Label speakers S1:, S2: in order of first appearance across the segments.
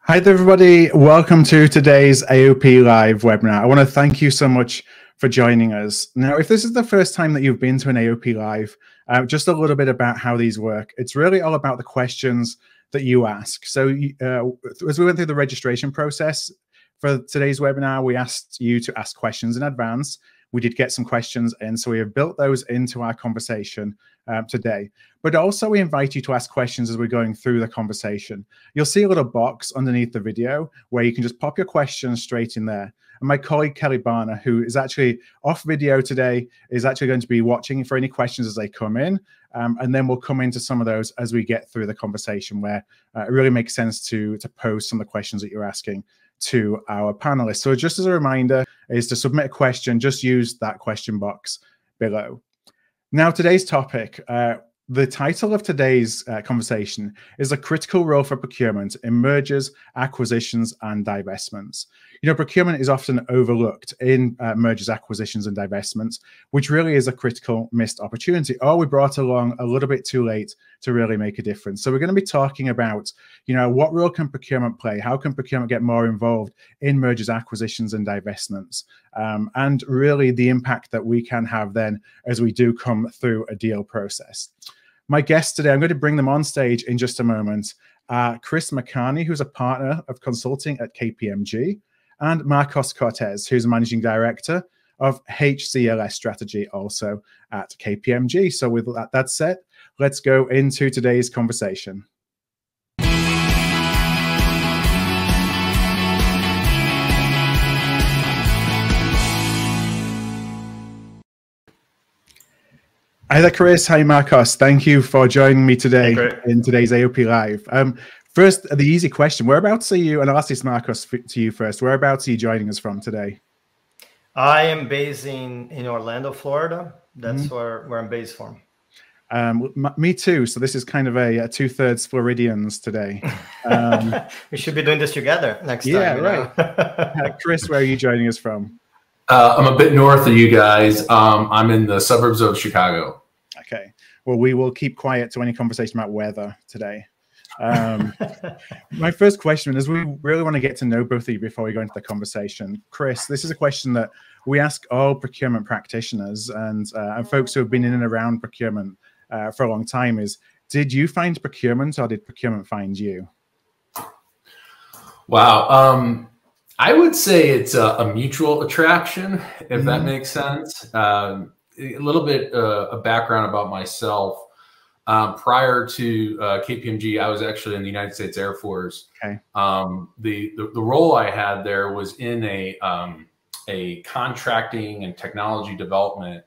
S1: Hi there, everybody. Welcome to today's AOP Live webinar. I want to thank you so much for joining us. Now, if this is the first time that you've been to an AOP Live, just a little bit about how these work. It's really all about the questions that you ask. So as we went through the registration process for today's webinar, we asked you to ask questions in advance. We did get some questions in, so we have built those into our conversation today. But also we invite you to ask questions as we're going through the conversation. You'll see a little box underneath the video where you can just pop your questions straight in there. And my colleague, Kelly Barner, who is actually off video today, is actually going to be watching for any questions as they come in. And then we'll come into some of those as we get through the conversation where it really makes sense to pose some of the questions that you're asking to our panelists. So just as a reminder is to submit a question, just use that question box below. Now, today's topic, the title of today's conversation is a critical role for procurement in mergers, acquisitions, and divestments. You know, procurement is often overlooked in mergers, acquisitions, and divestments, which really is a critical missed opportunity, or we brought along a little bit too late to really make a difference. So we're going to be talking about, you know, what role can procurement play? How can procurement get more involved in mergers, acquisitions, and divestments? And really the impact that we can have then as we do come through a deal process. My guests today, I'm going to bring them on stage in just a moment. Chris McCarney, who's a partner of consulting at KPMG, and Marcos Cortes, who's a managing director of HCLS strategy also at KPMG. So with that said, let's go into today's conversation. Hi there, Chris. Hi, Marcos. Thank you for joining me today in today's AOP Live. First, the easy question. Whereabouts are you, and I'll ask this, Marcos, to you first. Whereabouts are you joining us from today?
S2: I am based in Orlando, Florida. That's where I'm based from.
S1: Me too. So this is kind of a 2/3 Floridians today.
S2: We should be doing this together next time.
S1: Yeah, right. Chris, where are you joining us from?
S3: I'm a bit north of you guys. I'm in the suburbs of Chicago.
S1: Okay. Well, we will keep quiet to any conversation about weather today. My first question is, we really want to get to know both of you before we go into the conversation. Chris, this is a question that we ask all procurement practitioners and folks who have been in and around procurement for a long time is, did you find procurement or did procurement find you?
S3: Wow. I would say it's a mutual attraction, if that makes sense. A little bit of background about myself. Prior to KPMG, I was actually in the United States Air Force. Okay. The role I had there was in a contracting and technology development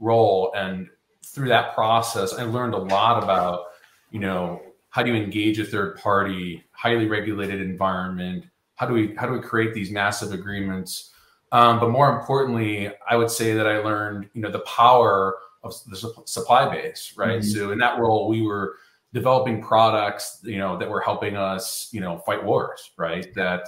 S3: role, and through that process, I learned a lot about, you know, how do you engage a third party, highly regulated environment. How do we create these massive agreements? But more importantly, I would say that I learned, you know, the power of the supply base, right? So in that role, we were developing products, you know, that were helping us, you know, fight wars, right? That,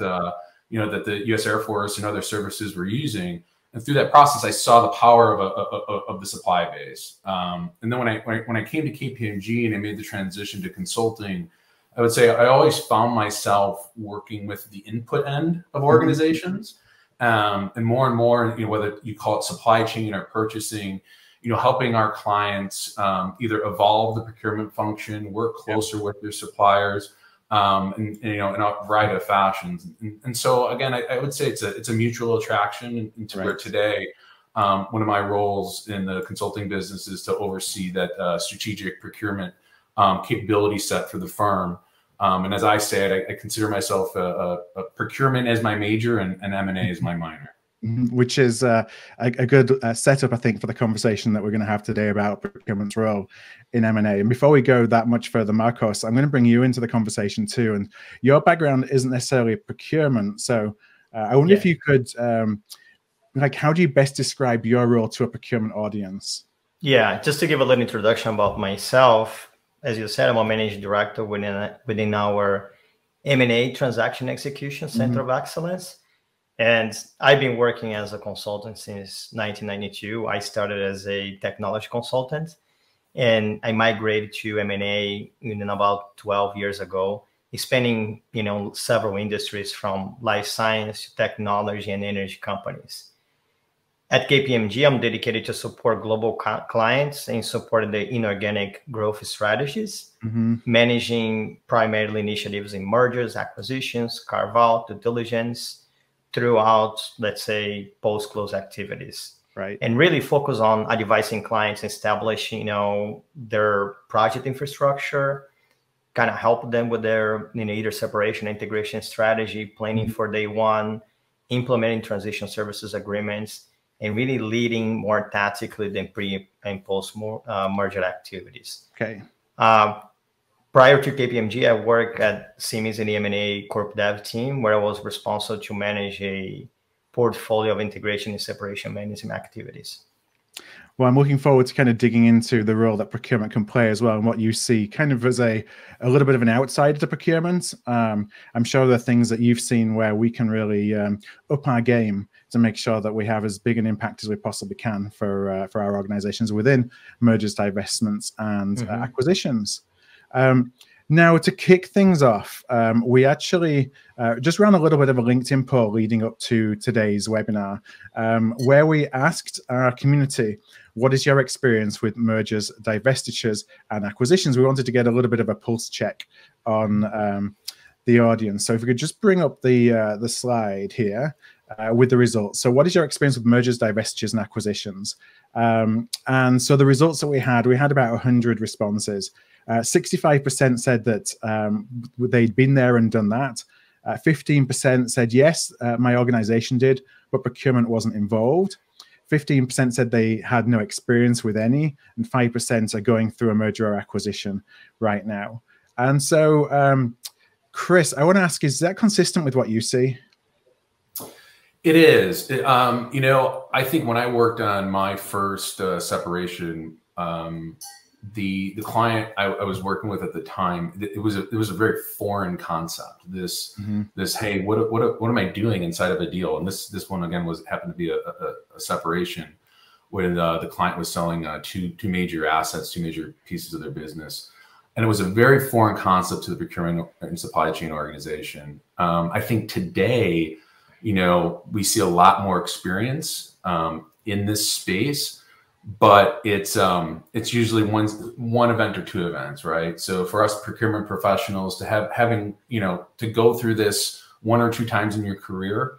S3: you know, that the U.S. Air Force and other services were using. And through that process, I saw the power of the supply base. And then when I came to KPMG and I made the transition to consulting, I would say I always found myself working with the input end of organizations, and more, you know, whether you call it supply chain or purchasing, you know, helping our clients either evolve the procurement function, work closer with their suppliers, and you know, in a variety of fashions. And so again, I would say it's a mutual attraction into where today, one of my roles in the consulting business is to oversee that strategic procurement capability set for the firm. And as I said, I consider myself a procurement as my major and M&A as my minor.
S1: Which is a good setup, I think, for the conversation that we're going to have today about procurement's role in M&A. And before we go that much further, Marcos, I'm going to bring you into the conversation too. And your background isn't necessarily procurement. So I wonder if you could, like, how do you best describe your role to a procurement audience?
S2: Yeah, just to give a little introduction about myself. As you said, I'm a managing director within our M&A transaction execution center of excellence. And I've been working as a consultant since 1992. I started as a technology consultant, and I migrated to M&A in about 12 years ago. spanning, several industries from life science to technology and energy companies. At KPMG, I'm dedicated to support global clients and support the inorganic growth strategies, managing primarily initiatives in mergers, acquisitions, carve-out, due diligence, throughout, let's say, post-close activities.
S1: Right.
S2: And really focus on advising clients, establishing, their project infrastructure, kind of help them with their, either separation, integration strategy, planning for day one, implementing transition services agreements, and really leading more tactically than pre and post merger activities.
S1: Okay.
S2: Prior to KPMG, I worked at Siemens in the M&A Corp Dev team, where I was responsible to manage a portfolio of integration and separation management activities.
S1: Well, I'm looking forward to kind of digging into the role that procurement can play as well, and what you see kind of as a little bit of an outsider to procurement. I'm sure there are things that you've seen where we can really up our game to make sure that we have as big an impact as we possibly can for our organizations within mergers, divestments, and acquisitions. Now, to kick things off, we actually just ran a little bit of a LinkedIn poll leading up to today's webinar, where we asked our community, what is your experience with mergers, divestitures, and acquisitions? We wanted to get a little bit of a pulse check on the audience. So if we could just bring up the slide here with the results. So what is your experience with mergers, divestitures, and acquisitions? And so the results that we had about 100 responses. 65% said that they'd been there and done that. 15% said, yes, my organization did, but procurement wasn't involved. 15% said they had no experience with any, and 5% are going through a merger or acquisition right now. And so, Chris, I want to ask, is that consistent with what you see?
S3: It is. I think when I worked on my first separation, the client I was working with at the time, it was a very foreign concept. This hey, what am I doing inside of a deal? And this one again happened to be a separation when the client was selling two major assets, two major pieces of their business, and it was a very foreign concept to the procurement and supply chain organization. I think today, we see a lot more experience in this space. But it's usually one event or two events, right? So for us procurement professionals to having to go through this one or two times in your career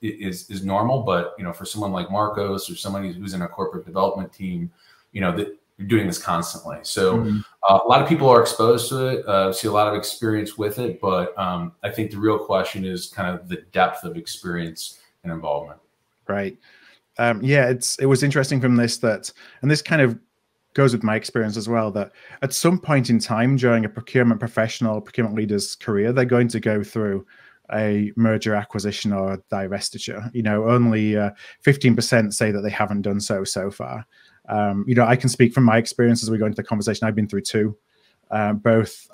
S3: is normal. But for someone like Marcos or somebody who's in a corporate development team, that you're doing this constantly. So a lot of people are exposed to it, see a lot of experience with it. But I think the real question is kind of the depth of experience and involvement.
S1: Right. Yeah, it was interesting from this and this kind of goes with my experience as well, that at some point in time during a procurement professional, procurement leader's career, they're going to go through a merger, acquisition, or divestiture. Only 15% say that they haven't done so far. I can speak from my experience as we go into the conversation. I've been through two, both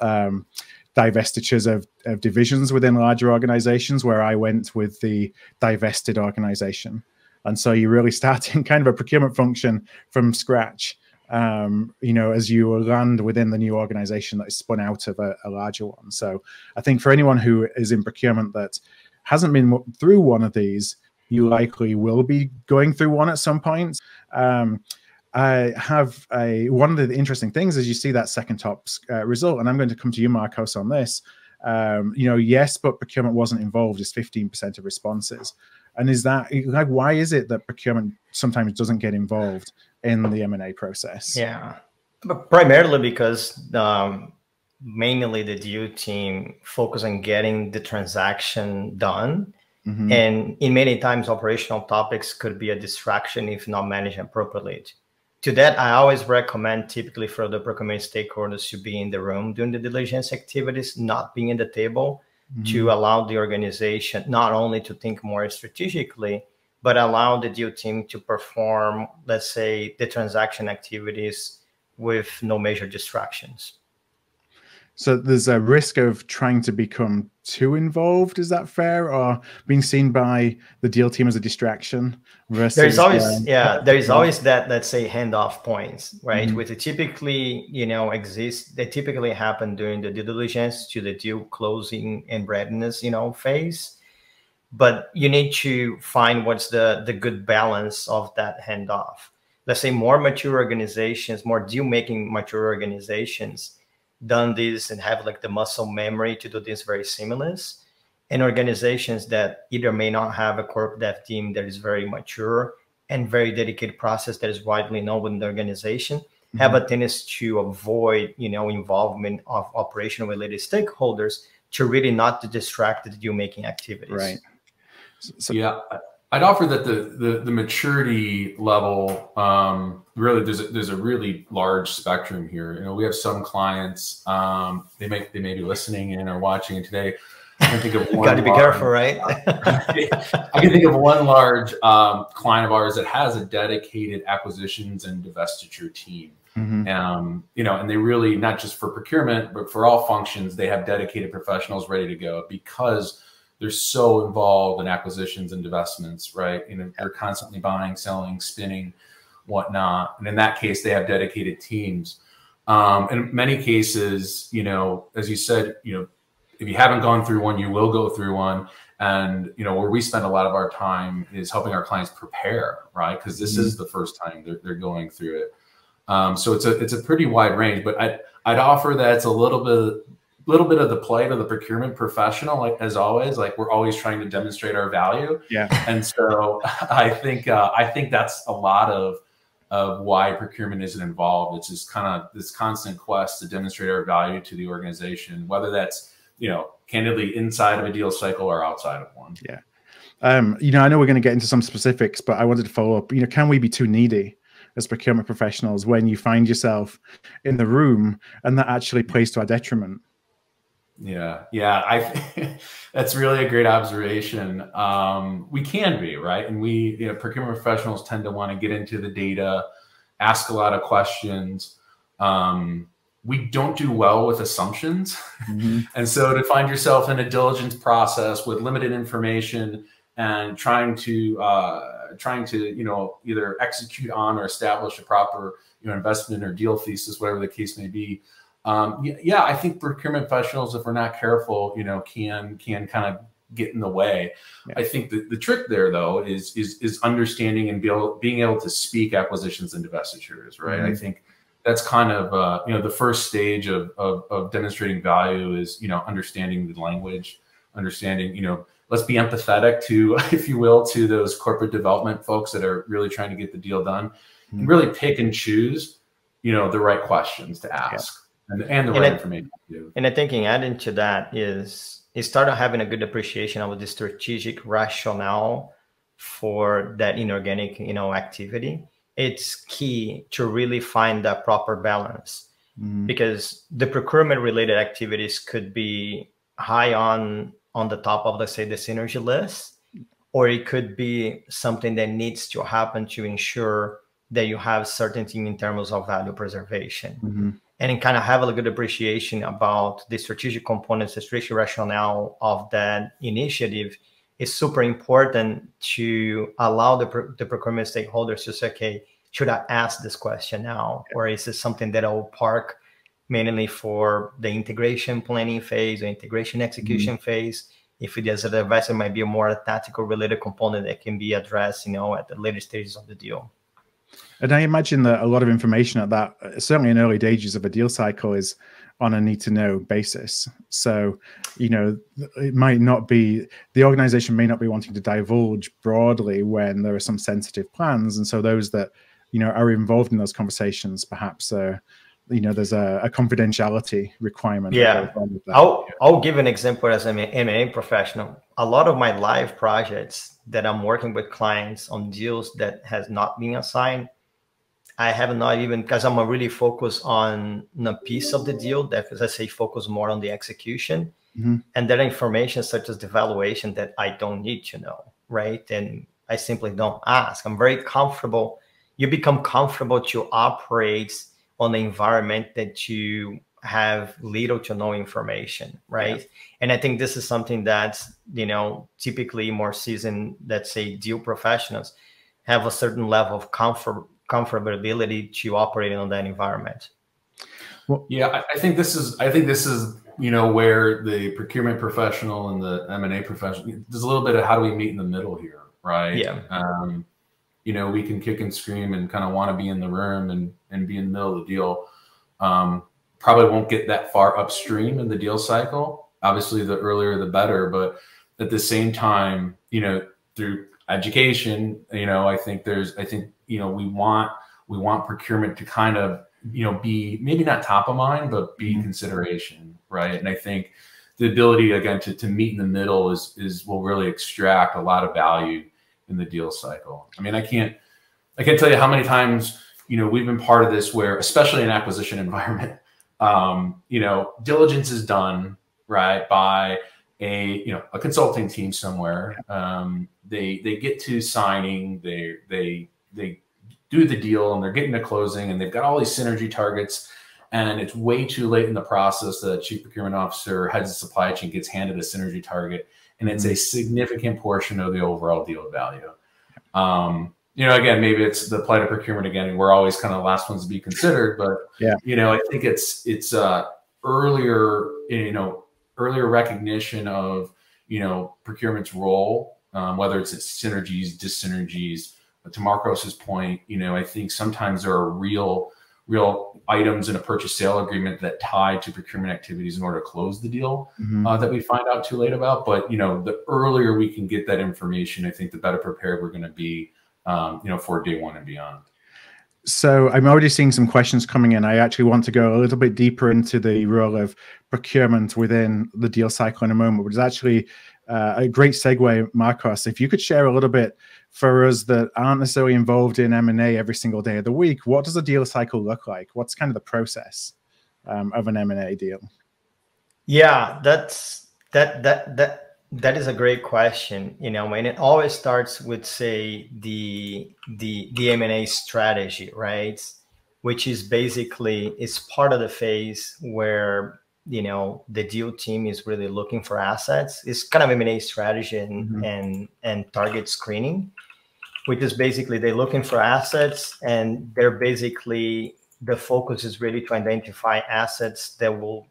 S1: divestitures of divisions within larger organizations, where I went with the divested organization. And so you're really starting kind of a procurement function from scratch, as you land within the new organization that is spun out of a larger one. So I think for anyone who is in procurement that hasn't been through one of these, you likely will be going through one at some point. I have one of the interesting things is you see that second top result, and I'm going to come to you, Marcos, on this. Yes, but procurement wasn't involved is 15% of responses. And is that why is it that procurement sometimes doesn't get involved in the M&A process?
S2: Yeah, but primarily because mainly the deal team focus on getting the transaction done. And in many times, operational topics could be a distraction if not managed appropriately. To that, I always recommend typically for the procurement stakeholders to be in the room during the diligence activities, not being at the table, to allow the organization not only to think more strategically, but allow the deal team to perform, let's say, the transaction activities with no major distractions.
S1: So there's a risk of trying to become too involved. Is that fair? Or being seen by the deal team as a distraction versus
S2: there's always there is always that, let's say, handoff points, right?
S1: Mm-hmm.
S2: Which typically, they typically happen during the due diligence to the deal closing and readiness, phase. But you need to find what's the good balance of that handoff. Let's say more mature organizations, more deal making mature organizations done this and have like the muscle memory to do this very seamless, and organizations that either may not have a corp dev team that is very mature and very dedicated process that is widely known within the organization, have a tendency to avoid, involvement of operational related stakeholders to really not to distract the deal making activities.
S1: Right.
S3: So yeah, I'd offer that the maturity level, really there's a really large spectrum here. We have some clients, they may be listening in or watching today. I can think of one.
S2: Got to be careful, right?
S3: I can think of one large client of ours that has a dedicated acquisitions and divestiture team. And they really, not just for procurement, but for all functions, they have dedicated professionals ready to go because they're so involved in acquisitions and divestments, right? They're constantly buying, selling, spinning, whatnot. And in that case, they have dedicated teams. In many cases, as you said, if you haven't gone through one, you will go through one. And, where we spend a lot of our time is helping our clients prepare, right? Because this is the first time they're going through it. So it's a pretty wide range, but I'd offer that it's a little bit of the plight of the procurement professional, like as always, like we're always trying to demonstrate our value. Yeah. And so I think that's a lot of why procurement isn't involved. It's just kind of this constant quest to demonstrate our value to the organization, whether that's, candidly inside of a deal cycle or outside of one.
S1: Yeah. I know we're going to get into some specifics, but I wanted to follow up, can we be too needy as procurement professionals when you find yourself in the room and that actually plays to our detriment?
S3: Yeah. That's really a great observation. We can be, right? And we, procurement professionals tend to want to get into the data, ask a lot of questions. We don't do well with assumptions. And so to find yourself in a diligence process with limited information and trying to either execute on or establish a proper, investment or deal thesis, whatever the case may be. I think procurement professionals, if we're not careful, can kind of get in the way. Yeah. I think the trick there, though, is understanding and being able to speak acquisitions and divestitures, right? I think that's kind of the first stage of demonstrating value is understanding the language, understanding let's be empathetic to, if you will, to those corporate development folks that are really trying to get the deal done, and really pick and choose the right questions to ask. Yeah. And the right information to do.
S2: And I think adding to that is start having a good appreciation of the strategic rationale for that inorganic activity. It's key to really find that proper balance, because the procurement related activities could be high on the top of, let's say, the synergy list, or it could be something that needs to happen to ensure that you have certainty in terms of value preservation. And kind of have a good appreciation about the strategic components, the strategic rationale of that initiative is super important to allow the procurement stakeholders to say, okay, should I ask this question now? Or is this something that I'll park mainly for the integration planning phase or integration execution phase? If there's a divestment, might be a more tactical related component that can be addressed, at the later stages of the deal.
S1: And I imagine that a lot of information at that, certainly in early stages of a deal cycle, is on a need to know basis. So, it might not be, the organization may not be wanting to divulge broadly when there are some sensitive plans. And so those that, are involved in those conversations, perhaps, there's a confidentiality requirement.
S2: Yeah. I'll give an example as an M&A professional. A lot of my live projects that I'm working with clients on deals that has not been assigned, I have not even, because I'm really focused on a piece of the deal that, as I say, focus more on the execution. And there are information such as the valuation that I don't need to know, right? And I simply don't ask. I'm very comfortable. You become comfortable to operate on the environment that you have little to no information, right? Yeah. And I think this is something that's, typically more seasoned, let's say, deal professionals have a certain level of comfortability to operate in that environment.
S3: Well, yeah, I think this is where the procurement professional and the M&A professional, there's a little bit of how do we meet in the middle here, right?
S2: Yeah.
S3: We can kick and scream and kind of want to be in the room and be in the middle of the deal. Probably won't get that far upstream in the deal cycle. Obviously, the earlier the better, but at the same time, through education, I think we want procurement to kind of, be maybe not top of mind, but be consideration, right? And I think the ability, again, to meet in the middle will really extract a lot of value in the deal cycle. I mean, I can't tell you how many times, we've been part of this where, especially in acquisition environment, diligence is done, right, by a consulting team somewhere. They get to signing, they do the deal, and they're getting to closing, and they've got all these synergy targets, and it's way too late in the process that chief procurement officer, heads of supply chain, gets handed a synergy target, and it's a significant portion of the overall deal value. Again, maybe it's the plight of procurement again, and we're always kind of the last ones to be considered, but yeah, I think it's earlier recognition of, procurement's role, whether it's synergies, dyssynergies. But to Marcos's point, I think sometimes there are real items in a purchase sale agreement that tie to procurement activities in order to close the deal that we find out too late about. But, the earlier we can get that information, I think the better prepared we're going to be, for day one and beyond.
S1: So I'm already seeing some questions coming in. I actually want to go a little bit deeper into the role of procurement within the deal cycle in a moment, which is actually a great segue, Marcos. If you could share a little bit for us that aren't necessarily involved in M&A every single day of the week, what does a deal cycle look like? What's kind of the process of an M&A deal?
S2: Yeah, that is a great question. And it always starts with, say, the M&A strategy, right? Which is basically, it's part of the phase where, the deal team is really looking for assets. It's kind of M&A strategy and target screening, which is basically they're looking for assets, and they're basically, the focus is really to identify assets that will,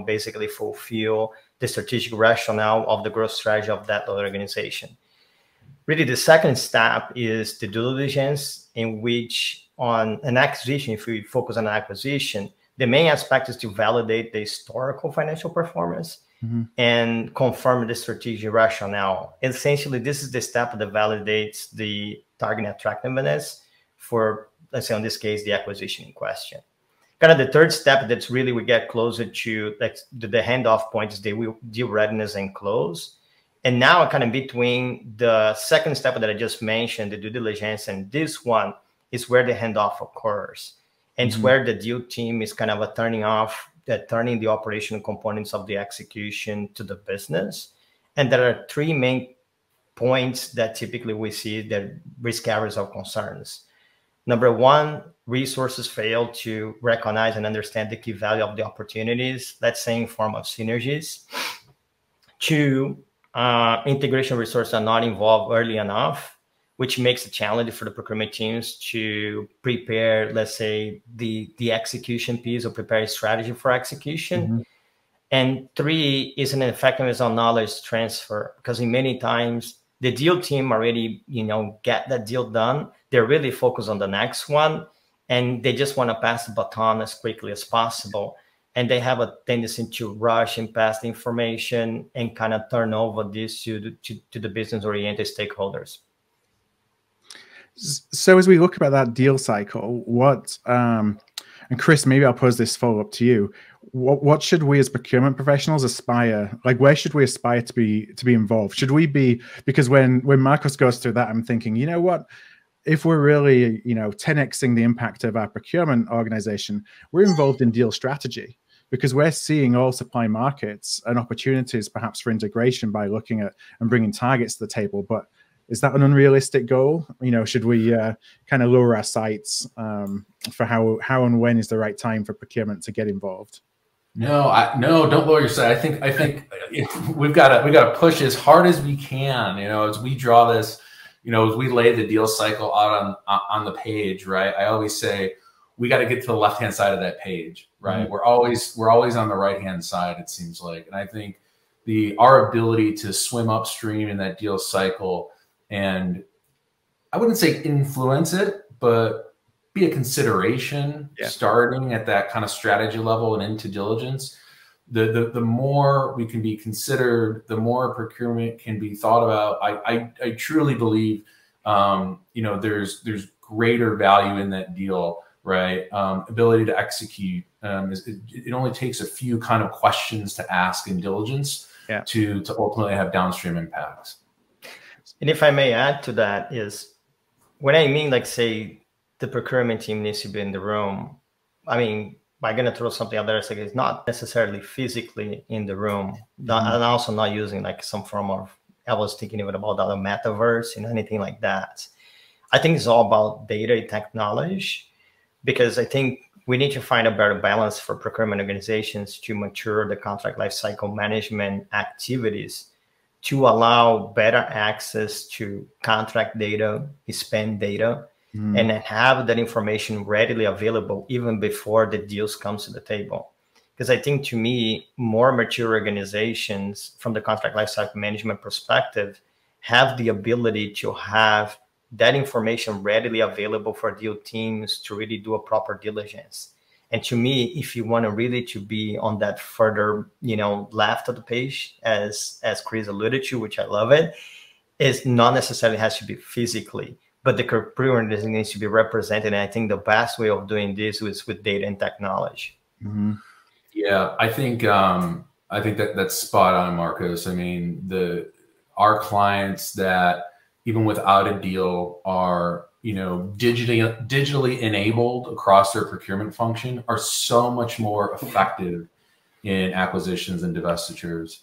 S2: basically fulfill the strategic rationale of the growth strategy of that organization. Really, the second step is the due diligence, in which on an acquisition, if we focus on an acquisition, the main aspect is to validate the historical financial performance and confirm the strategic rationale. Essentially, this is the step that validates the target attractiveness for, let's say, in this case, the acquisition in question. Kind of the third step, that's really we get closer to the handoff point, is the deal readiness and close. And now kind of between the second step that I just mentioned, the due diligence, and this one is where the handoff occurs. And it's where the deal team is kind of turning the operational components of the execution to the business. And there are three main points that typically we see that risk areas of concerns. Number one, resources fail to recognize and understand the key value of the opportunities, let's say in form of synergies. Two, integration resources are not involved early enough, which makes it challenging for the procurement teams to prepare, let's say, the execution piece, or prepare a strategy for execution. And three is an effectiveness on knowledge transfer, because in many times the deal team already, get that deal done. They're really focused on the next one, and they just want to pass the baton as quickly as possible. And they have a tendency to rush and pass the information and kind of turn over this to the business-oriented stakeholders.
S1: So as we look about that deal cycle, and Chris, maybe I'll pose this follow-up to you. What should we as procurement professionals aspire? Like, where should we aspire to be involved? Should we be, because when Marcos goes through that, I'm thinking, you know what? If we're really, 10xing the impact of our procurement organization, we're involved in deal strategy, because we're seeing all supply markets and opportunities perhaps for integration by looking at and bringing targets to the table. But is that an unrealistic goal? Should we kind of lower our sights for how and when is the right time for procurement to get involved?
S3: No, don't lower your side. I think we've got to push as hard as we can, as we draw this, as we lay the deal cycle out on the page, right? I always say we got to get to the left-hand side of that page, right? We're always on the right-hand side, it seems like. And I think our ability to swim upstream in that deal cycle, and I wouldn't say influence it, but be a consideration starting at that kind of strategy level and into diligence. The more we can be considered, the more procurement can be thought about. I truly believe, there's greater value in that deal, right? Ability to execute. It only takes a few kind of questions to ask in diligence to ultimately have downstream impacts.
S2: And if I may add to that is, when I mean, like, say, the procurement team needs to be in the room, I mean, I'm going to throw something out there. It's like, it's not necessarily physically in the room, and also not using like some form of, I was thinking even about the metaverse, anything like that. I think it's all about data and technology, because I think we need to find a better balance for procurement organizations to mature the contract lifecycle management activities to allow better access to contract data, spend data, and have that information readily available even before the deals comes to the table. Because I think, to me, more mature organizations from the contract lifecycle management perspective have the ability to have that information readily available for deal teams to really do a proper diligence. And to me, if you want to really to be on that further, left of the page, as Chris alluded to, which I love it, is not necessarily has to be physically, but the procurement needs to be represented. And I think the best way of doing this is with data and technology.
S3: Yeah, I think that's spot on, Marcos. I mean, our clients that even without a deal are, digitally enabled across their procurement function are so much more effective in acquisitions and divestitures.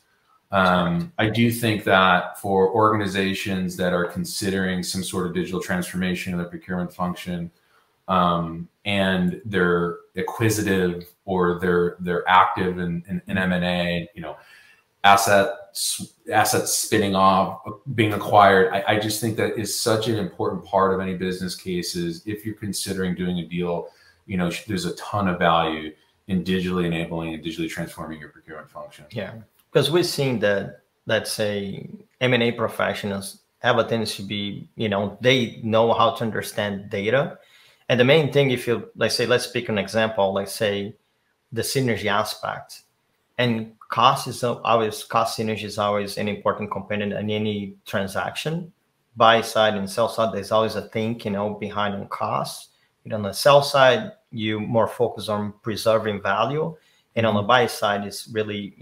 S3: I do think that for organizations that are considering some sort of digital transformation of their procurement function, and they're acquisitive or they're active in M&A, assets spinning off, being acquired. I just think that is such an important part of any business cases. If you're considering doing a deal, there's a ton of value in digitally enabling and digitally transforming your procurement function.
S2: Yeah. Because we've seen that, let's say, M&A professionals have a tendency to be, they know how to understand data. And the main thing, if you, let's pick an example, let's say the synergy aspect. And cost synergy is always an important component in any transaction. Buy side and sell side, there's always a thing, behind on costs. On the sell side, you more focus on preserving value. And on the buy side, it's really,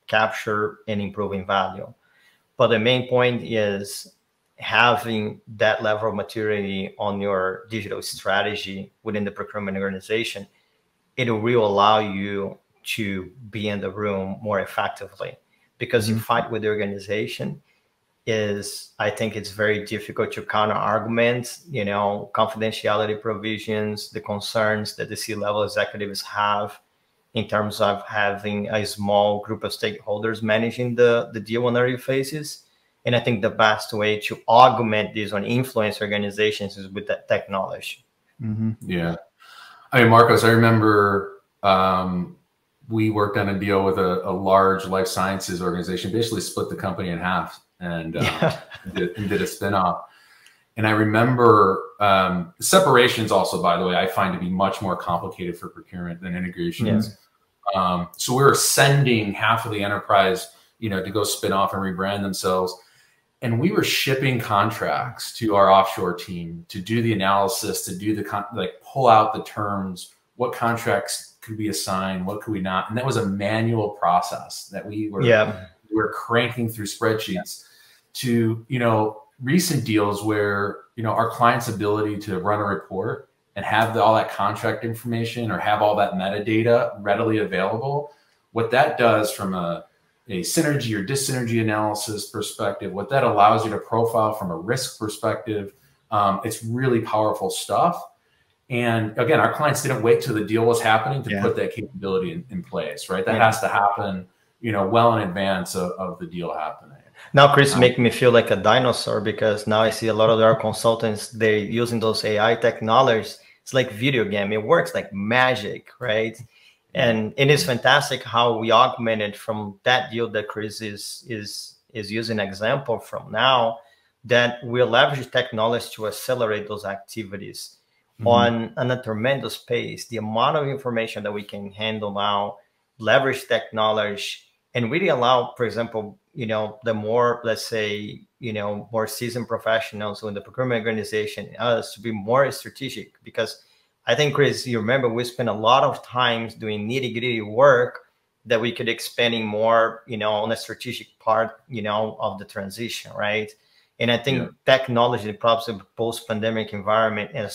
S2: capture and improving value. But the main point is having that level of maturity on your digital strategy within the procurement organization. It will allow you to be in the room more effectively, because you fight with the organization. I think it's very difficult to counter arguments, confidentiality provisions, the concerns that the C-level executives have in terms of having a small group of stakeholders managing the deal on early phases. And I think the best way to augment these on influence organizations is with that technology.
S3: Yeah. I mean, Marcos, I remember we worked on a deal with a large life sciences organization, basically split the company in half and did a spinoff. And I remember separations also, by the way, I find to be much more complicated for procurement than integrations. So we were sending half of the enterprise, to go spin off and rebrand themselves. And we were shipping contracts to our offshore team to do the analysis, to do pull out the terms, what contracts could we assign, what could we not. And that was a manual process that we were cranking through spreadsheets to, recent deals where, our client's ability to run a report and have all that contract information or have all that metadata readily available. What that does from a synergy or dyssynergy analysis perspective, what that allows you to profile from a risk perspective, it's really powerful stuff. And again, our clients didn't wait till the deal was happening to put that capability in place, right? That has to happen, you know, well in advance of the deal happening.
S2: Now, Chris, make me feel like a dinosaur, because now I see a lot of our consultants, they're using those AI technologies. It's like video game. It works like magic, right? And it is fantastic how we augmented from that deal that Chris is using an example from now, that we leverage technology to accelerate those activities on a tremendous pace. The amount of information that we can handle now, leverage technology, and really allow, for example, you know, the more, let's say, you know, more seasoned professionals in the procurement organization, us to be more strategic. Because I think, Chris, you remember we spent a lot of times doing nitty-gritty work that we could expanding more, you know, on the strategic part, you know, of the transition, right? And I think technology, probably post-pandemic environment, and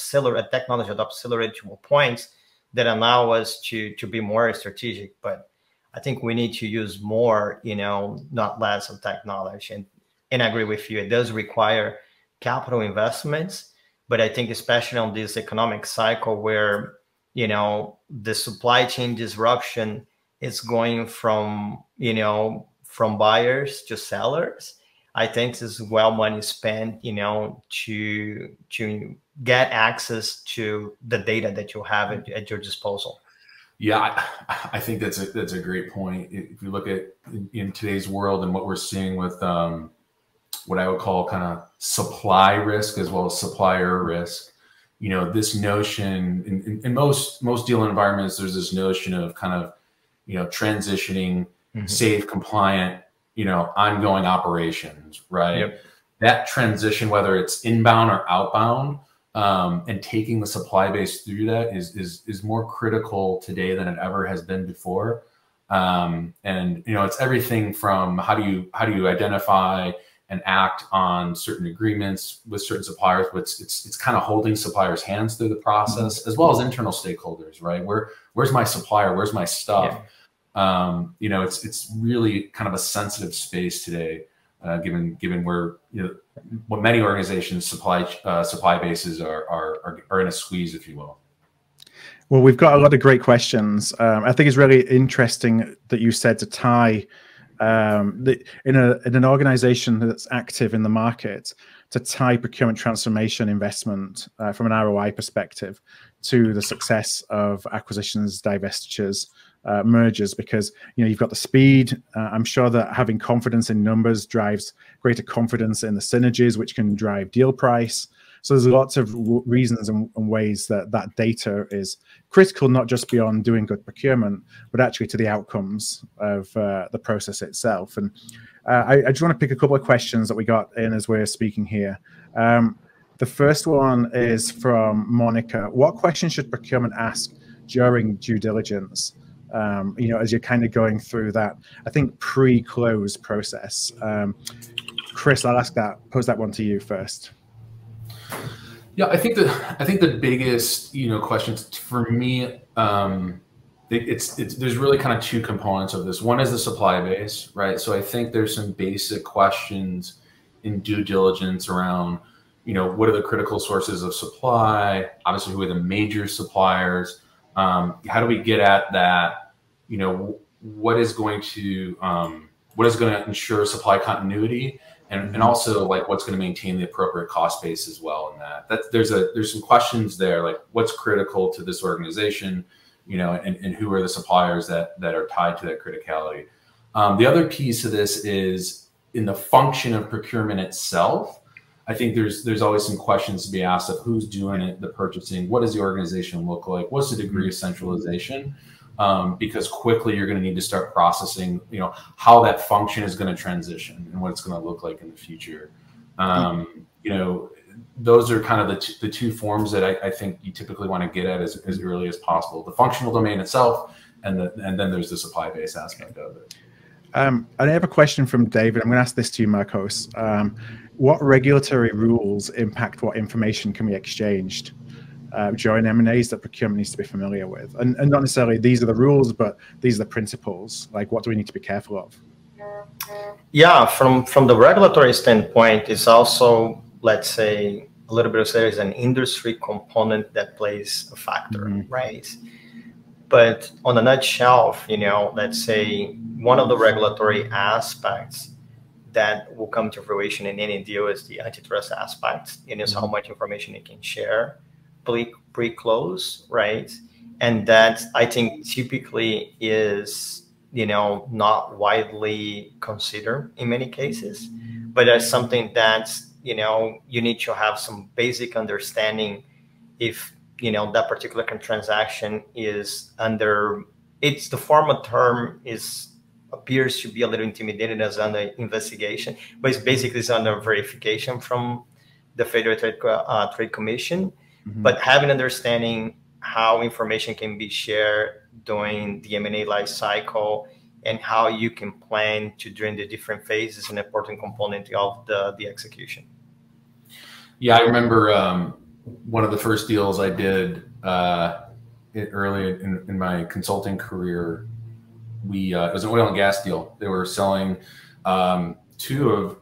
S2: technology accelerated to points that allow us to be more strategic. But I think we need to use more, you know, not less of technology. And I agree with you. It does require capital investments, but I think especially on this economic cycle where, you know, the supply chain disruption is going from, you know, from buyers to sellers, I think this is well money spent, you know, to get access to the data that you have at your disposal.
S3: Yeah, I think that's a great point. If you look at in today's world and what we're seeing with what I would call kind of supply risk as well as supplier risk, you know, this notion in most deal environments, there's this notion of kind of, you know, transitioning, safe, compliant, you know, ongoing operations, right? Yep. That transition, whether it's inbound or outbound, and taking the supply base through that is more critical today than it ever has been before. And you know, it's everything from how do you identify and act on certain agreements with certain suppliers, but it's kind of holding suppliers' hands through the process, as well as internal stakeholders, right? Where's my supplier? Where's my stuff? Yeah. You know, it's really kind of a sensitive space today, given where, you know, what many organizations supply bases are in a squeeze, if you will.
S1: Well, we've got a lot of great questions. I think it's really interesting that you said to tie in an organization that's active in the market, to tie procurement transformation investment from an ROI perspective to the success of acquisitions, divestitures, mergers, because, you know, you've got the speed. I'm sure that having confidence in numbers drives greater confidence in the synergies, which can drive deal price. So there's lots of reasons and ways that data is critical, not just beyond doing good procurement, but actually to the outcomes of the process itself. And I just want to pick a couple of questions that we got in as we're speaking here. The first one is from Monica. What questions should procurement ask during due diligence? You know, as you're kind of going through that, I think pre-close process. Chris, I'll pose that one to you first.
S3: Yeah, I think the biggest, you know, questions for me, there's really kind of two components of this. One is the supply base, right? So I think there's some basic questions in due diligence around, you know, what are the critical sources of supply? Obviously, who are the major suppliers? How do we get at that? You know, what is going to ensure supply continuity? And also, like, what's going to maintain the appropriate cost base as well in that. There's some questions there, like what's critical to this organization, you know, and who are the suppliers that are tied to that criticality. The other piece of this is in the function of procurement itself. I think there's always some questions to be asked of who's doing it, the purchasing, what does the organization look like, what's the degree of centralization? Because quickly you're going to need to start processing, you know, how that function is going to transition and what it's going to look like in the future. You know, those are kind of the two forms that I think you typically want to get at as early as possible: the functional domain itself, and then there's the supply base aspect of it.
S1: I have a question from David. I'm going to ask this to you, Marcos. What regulatory rules impact what information can be exchanged during M&As that procurement needs to be familiar with? And not necessarily these are the rules, but these are the principles. Like, what do we need to be careful of?
S2: Yeah, from the regulatory standpoint, it's also, let's say, a little bit of there is an industry component that plays a factor, right? But on a nutshell, you know, let's say one of the regulatory aspects that will come to fruition in any deal is the antitrust aspect. And it's how much information you can share pre-close, right? And that I think typically is, you know, not widely considered in many cases, but that's something that, you know, you need to have some basic understanding if, you know, that particular transaction is under, it's the formal term is appears to be a little intimidated as under investigation, but it's basically under verification from the Federal Trade Commission. But having understanding how information can be shared during the M&A life cycle and how you can plan to during the different phases is an important component of the execution.
S3: Yeah, I remember one of the first deals I did early in my consulting career. It was an oil and gas deal. They were selling two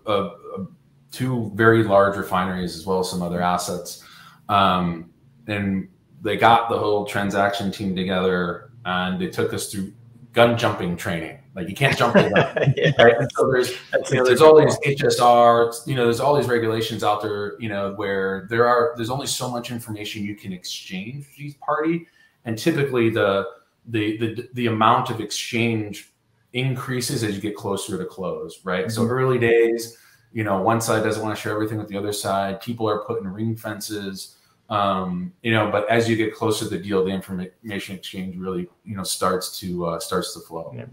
S3: very large refineries as well as some other assets. And they got the whole transaction team together and they took us through gun jumping training. Like you can't jump the gun.
S2: Yeah.
S3: Right? And so there's all these HSR, you know, there's all these regulations out there, you know, where there's only so much information you can exchange with each party. And typically the amount of exchange increases as you get closer to close, right? So early days, you know, one side doesn't want to share everything with the other side. People are putting ring fences, you know, but as you get closer to the deal, the information exchange really, you know, starts to flow.
S2: Yeah.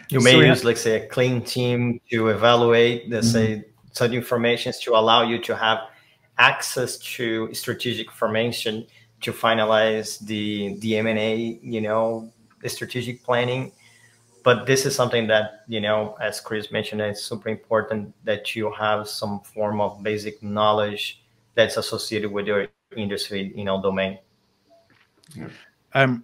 S2: You may use, let's say, a clean team to evaluate, let's say, certain information to allow you to have access to strategic information to finalize the M&A, you know, the strategic planning. But this is something that, you know, as Chris mentioned, it's super important that you have some form of basic knowledge that's associated with your industry, you know, domain.
S1: Yeah.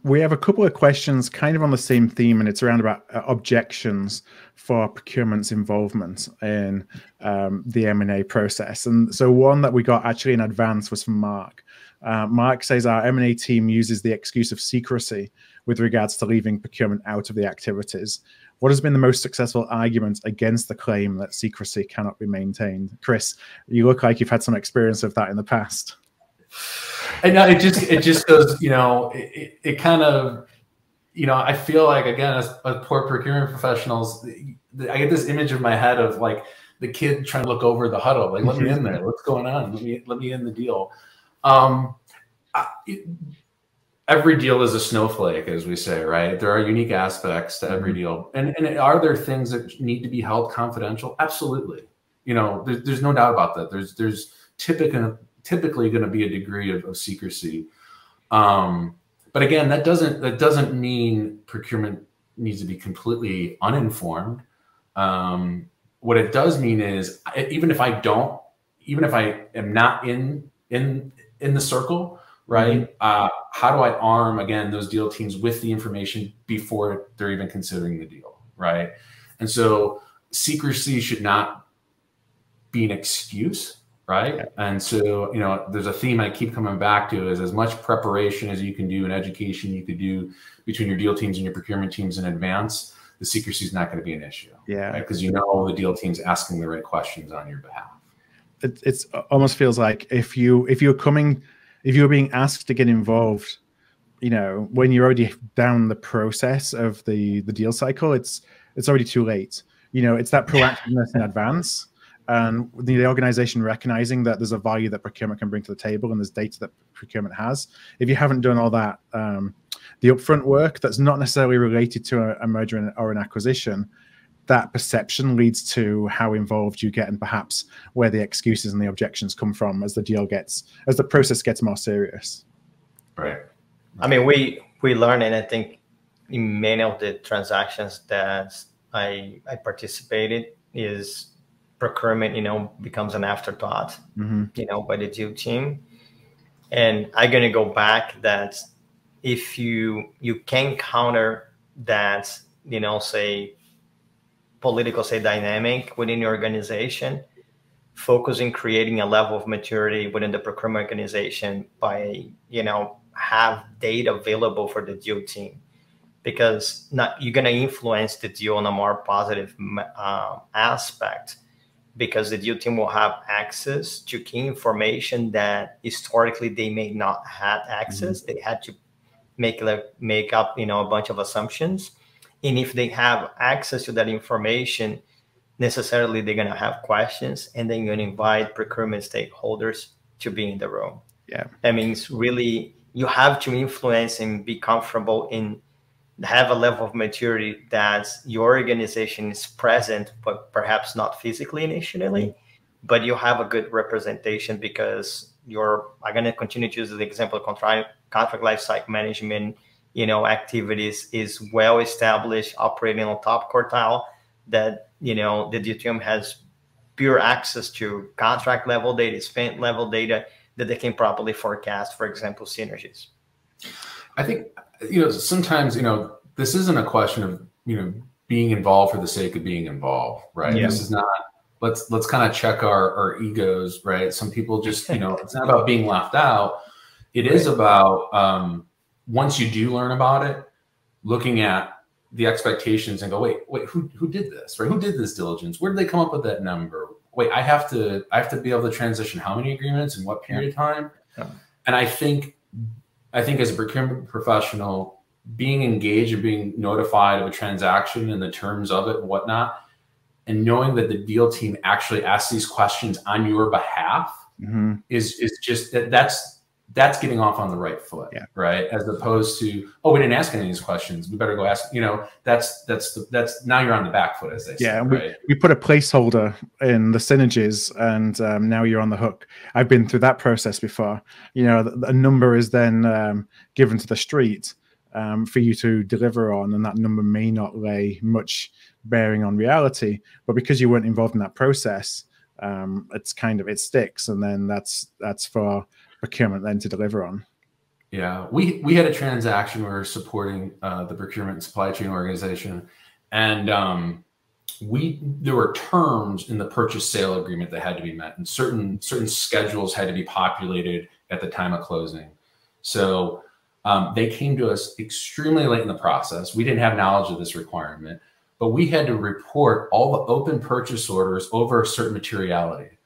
S1: We have a couple of questions kind of on the same theme, and it's around about objections for procurement's involvement in the M&A process. And so one that we got actually in advance was from Mark. Mark says our M&A team uses the excuse of secrecy with regards to leaving procurement out of the activities. What has been the most successful argument against the claim that secrecy cannot be maintained? Chris, you look like you've had some experience of that in the past.
S3: And it just goes, you know, it kind of, you know, I feel like, again, as poor procurement professionals, I get this image in my head of like the kid trying to look over the huddle, like, let me in there, what's going on? Let me in the deal. Every deal is a snowflake, as we say, right? There are unique aspects to every deal. And are there things that need to be held confidential? Absolutely. You know, there's no doubt about that. There's typically going to be a degree of secrecy. But again, that doesn't mean procurement needs to be completely uninformed. What it does mean is even if I am not in the circle, right? How do I arm, again, those deal teams with the information before they're even considering the deal, right? And so secrecy should not be an excuse, right? And so, you know, there's a theme I keep coming back to is as much preparation as you can do and education you could do between your deal teams and your procurement teams in advance, the secrecy is not going to be an issue. Yeah. Right? Because you know the deal team's asking the right questions on your behalf.
S1: It's almost feels like if you're being asked to get involved, you know, when you're already down the process of the deal cycle, it's already too late. You know, it's that proactiveness in advance. And the organization recognizing that there's a value that procurement can bring to the table and there's data that procurement has. If you haven't done all that, the upfront work that's not necessarily related to a merger or an acquisition, that perception leads to how involved you get and perhaps where the excuses and the objections come from as the process gets more serious.
S3: Right.
S2: I mean, we learn, and I think in many of the transactions that I participated is procurement, you know, becomes an afterthought, you know, by the deal team. And I'm going to go back that if you can counter that, you know, say political, say dynamic within your organization focus in creating a level of maturity within the procurement organization by, have data available for the deal team, because you're going to influence the deal in a more positive aspect, because the deal team will have access to key information that historically they may not have access. They had to make up, a bunch of assumptions. And if they have access to that information, necessarily they're going to have questions, and then you're going to invite procurement stakeholders to be in the room.
S1: Yeah.
S2: That means really you have to influence and be comfortable in have a level of maturity that your organization is present, but perhaps not physically initially, but you have a good representation, because I'm going to continue to use the example of contract lifecycle management, activities is well established, operating on top quartile, that, the DTM has pure access to contract level data, spend level data, that they can properly forecast, for example, synergies.
S3: I think, sometimes, this isn't a question of, being involved for the sake of being involved, right?
S2: Yeah.
S3: This is not, let's kind of check our egos, right? Some people just, it's not about being left out. It is about, once you do learn about it, looking at the expectations and go, wait, who did this, right? Who did this diligence? Where did they come up with that number? Wait, I have to be able to transition how many agreements in what period of time? Yeah. And I think as a procurement professional, being engaged and being notified of a transaction and the terms of it and whatnot, and knowing that the deal team actually asks these questions on your behalf is just that's getting off on the right foot, right? As opposed to, we didn't ask any of these questions, we better go ask. That's now you're on the back foot, as they say.
S1: Yeah,
S3: right?
S1: we put a placeholder in the synergies, and now you're on the hook. I've been through that process before. A number is then given to the street for you to deliver on, and that number may not lay much bearing on reality, but because you weren't involved in that process, it sticks, and then that's for procurement then to deliver on.
S3: Yeah, we had a transaction where we were supporting the procurement and supply chain organization, and there were terms in the purchase sale agreement that had to be met, and certain schedules had to be populated at the time of closing. So they came to us extremely late in the process. We didn't have knowledge of this requirement, but we had to report all the open purchase orders over a certain materiality.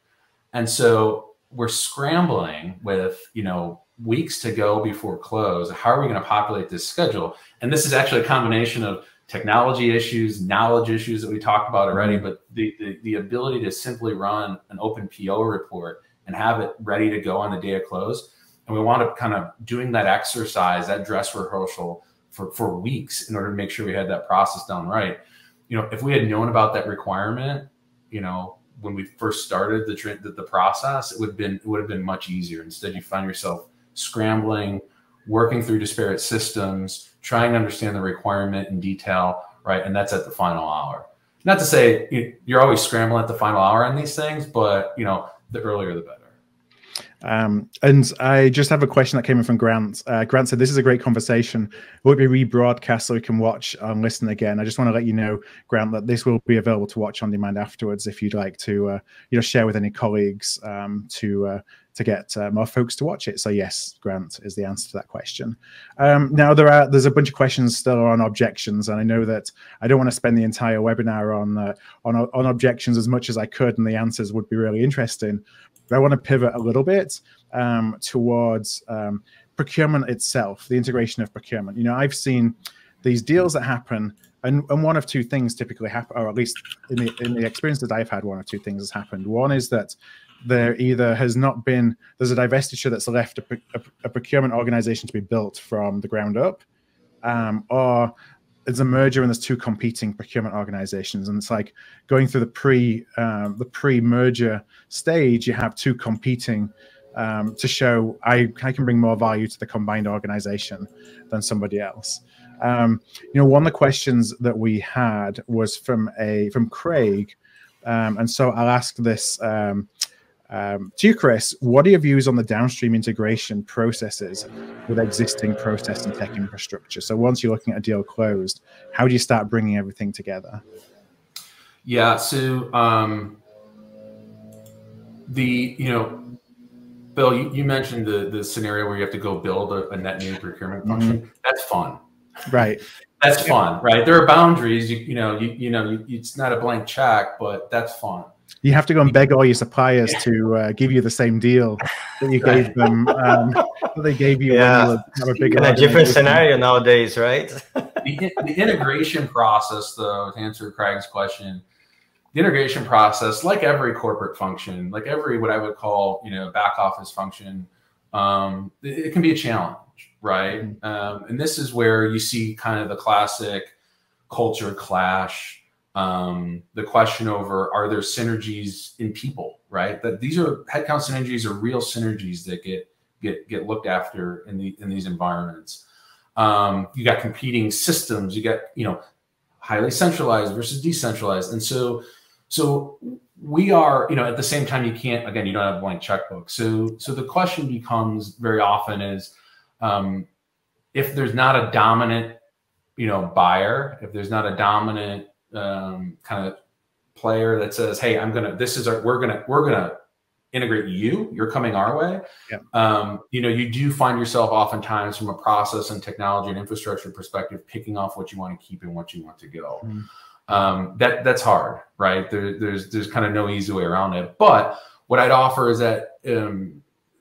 S3: And so we're scrambling with, weeks to go before close. How are we going to populate this schedule? And this is actually a combination of technology issues, knowledge issues that we talked about already, but the ability to simply run an open PO report and have it ready to go on the day of close. And we wound up kind of doing that exercise, that dress rehearsal for weeks in order to make sure we had that process done right. If we had known about that requirement, when we first started the process, it would have been much easier. Instead, you find yourself scrambling, working through disparate systems, trying to understand the requirement in detail, right? And that's at the final hour. Not to say you're always scrambling at the final hour on these things, but the earlier the better.
S1: And I just have a question that came in from Grant. Grant said, "This is a great conversation. Will it be rebroadcast so we can watch and listen again?" I just want to let you know, Grant, that this will be available to watch on demand afterwards if you'd like to share with any colleagues to get more folks to watch it. So yes, Grant is the answer to that question. Now there's a bunch of questions still on objections, and I know that I don't want to spend the entire webinar on objections as much as I could, and the answers would be really interesting. But I want to pivot a little bit towards procurement itself, the integration of procurement. I've seen these deals that happen, and one of two things typically happen, or at least in the experience that I've had, one of two things has happened. One is that there either has not been, there's a divestiture that's left a procurement organization to be built from the ground up, or it's a merger and there's two competing procurement organizations, and it's like going through the pre-merger stage. You have two competing to show I can bring more value to the combined organization than somebody else. One of the questions that we had was from Craig, and so I'll ask this to you, Chris. What are your views on the downstream integration processes with existing process and tech infrastructure? So once you're looking at a deal closed, how do you start bringing everything together?
S3: Yeah, so Bill, you mentioned the scenario where you have to go build a net new procurement function. That's fun.
S1: Right.
S3: That's fun, right? There are boundaries. It's not a blank check, but that's fun.
S1: You have to go and beg all your suppliers to give you the same deal that you gave them. That they gave you when you have a big.
S2: In a different scenario nowadays, right?
S3: The integration process, though, to answer Craig's question, the integration process, like every corporate function, like every what I would call back office function, it can be a challenge, right? And this is where you see kind of the classic culture clash. The question over, are there synergies in people, right? That these are headcount synergies are real synergies that get looked after in these environments. You got competing systems, you got highly centralized versus decentralized, and so we are at the same time you can't, again, you don't have a blank checkbook. So the question becomes very often is, if there's not a dominant buyer, if there's not a dominant kind of player that says, hey, we're gonna integrate you, you're coming our way. Yeah. You do find yourself oftentimes from a process and technology and infrastructure perspective, picking off what you want to keep and what you want to go. That's hard, right? There's kind of no easy way around it. But what I'd offer is that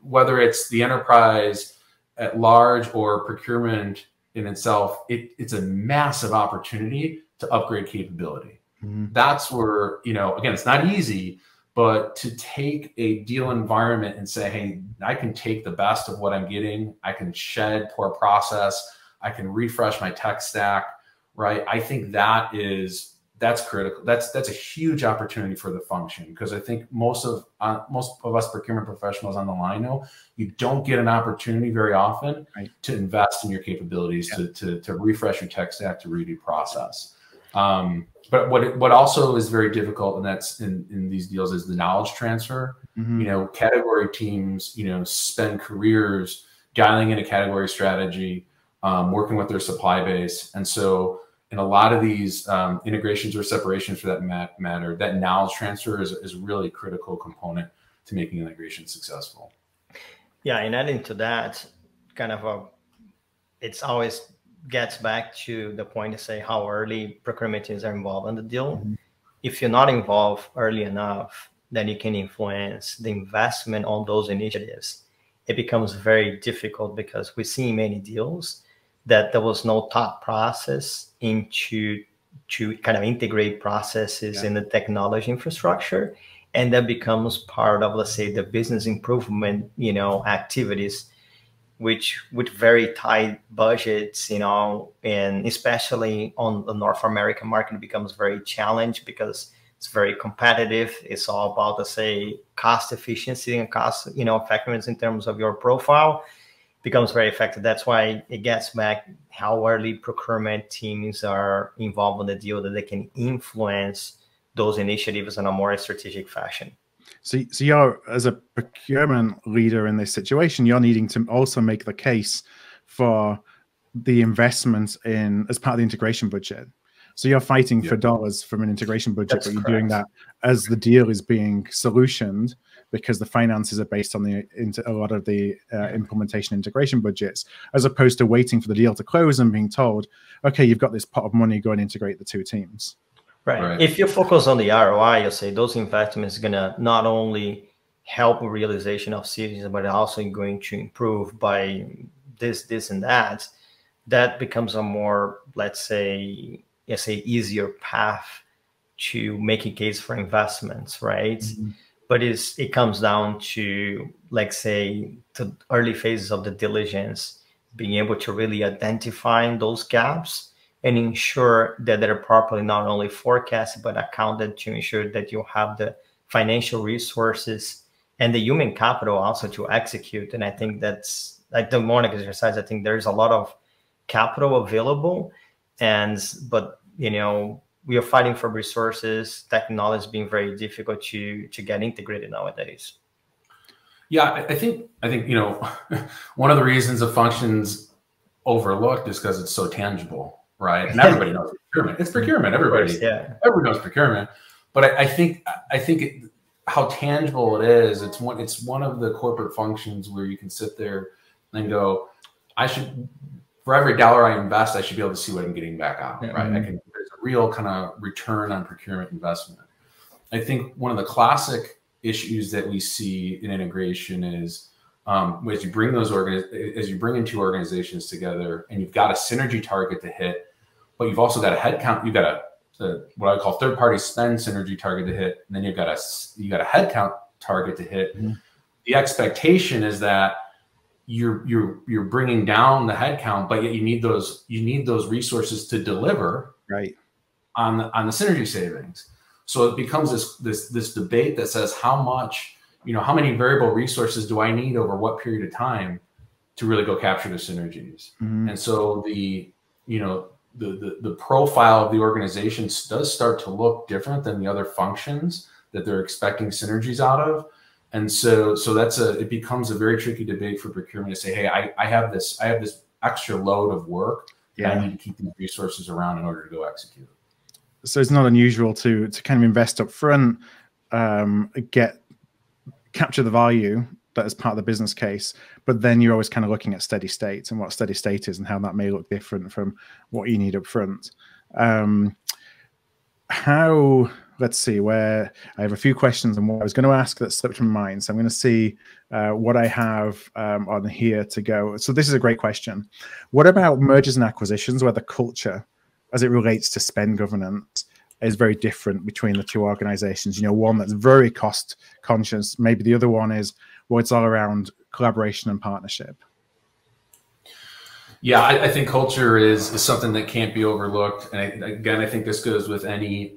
S3: whether it's the enterprise at large or procurement in itself, it's a massive opportunity to upgrade capability. That's where, again, it's not easy, but to take a deal environment and say, hey, I can take the best of what I'm getting. I can shed poor process. I can refresh my tech stack, right? I think that's critical. That's a huge opportunity for the function, because I think most of us procurement professionals on the line know you don't get an opportunity very often to invest in your capabilities, to refresh your tech stack, to redo process. But what also is very difficult, and that's in these deals, is the knowledge transfer. Category teams, spend careers dialing in a category strategy, working with their supply base. And so in a lot of these integrations or separations for that matter, that knowledge transfer is a really critical component to making integration successful.
S2: Yeah, and adding to that, it's always gets back to the point to say how early procurement teams are involved in the deal. If you're not involved early enough, then you can influence the investment on those initiatives. It becomes very difficult because we see many deals that there was no thought process to kind of integrate processes in the technology infrastructure. And that becomes part of, let's say, the business improvement, activities, which with very tight budgets, and especially on the North American market, becomes very challenged because it's very competitive. It's all about, let's say, cost efficiency and cost, effectiveness in terms of your profile becomes very effective. That's why it gets back how early procurement teams are involved in the deal, that they can influence those initiatives in a more strategic fashion.
S1: So you're, as a procurement leader in this situation, you're needing to also make the case for the investment as part of the integration budget. So you're fighting for dollars from an integration budget, but you're doing that as the deal is being solutioned, because the finances are based on a lot of the implementation integration budgets, as opposed to waiting for the deal to close and being told, okay, you've got this pot of money, go and integrate the two teams.
S2: Right. If you focus on the ROI, you'll say those investments are going to not only help realization of synergies, but also going to improve by this, and that. That becomes a more, let's say, easier path to make a case for investments, right? But it comes down to, like, say, the early phases of the diligence, being able to really identify those gaps and ensure that they're properly not only forecasted, but accounted, to ensure that you have the financial resources and the human capital also to execute. And I think that's, like the morning exercise, I think there's a lot of capital available, but we are fighting for resources. Technology is being very difficult to get integrated nowadays.
S3: Yeah, I think one of the reasons a function's overlooked is because it's so tangible. Right, and everybody knows procurement. It's procurement. Everybody knows procurement. But I think how tangible it is. It's one of the corporate functions where you can sit there and go, I should, for every dollar I invest, I should be able to see what I'm getting back out, right? There's a real kind of return on procurement investment. I think one of the classic issues that we see in integration is as you bring in two organizations together and you've got a synergy target to hit, but you've also got a headcount, you've got a what I call third-party spend synergy target to hit, and then you've got a headcount target to hit. The expectation is that you're bringing down the headcount, but yet you need those resources to deliver on the synergy savings. So it becomes this debate that says how many variable resources do I need over what period of time to really go capture the synergies? And so the profile of the organization does start to look different than the other functions that they're expecting synergies out of. And so it becomes a very tricky debate for procurement to say, hey, I have this extra load of work that I need to keep these resources around in order to go execute.
S1: So it's not unusual to kind of invest up front, capture the value that is part of the business case, but then you're always kind of looking at steady state and what steady state is and how that may look different from what you need up front. Let's see, where I have a few questions and what I was going to ask that slipped from my mind. So I'm going to see what I have on here to go. So this is a great question. What about mergers and acquisitions where the culture as it relates to spend governance is very different between the two organizations? You know, one that's very cost conscious, maybe the other one is, well, it's all around collaboration and partnership.
S3: Yeah, I think culture is something that can't be overlooked. And again, I think this goes with any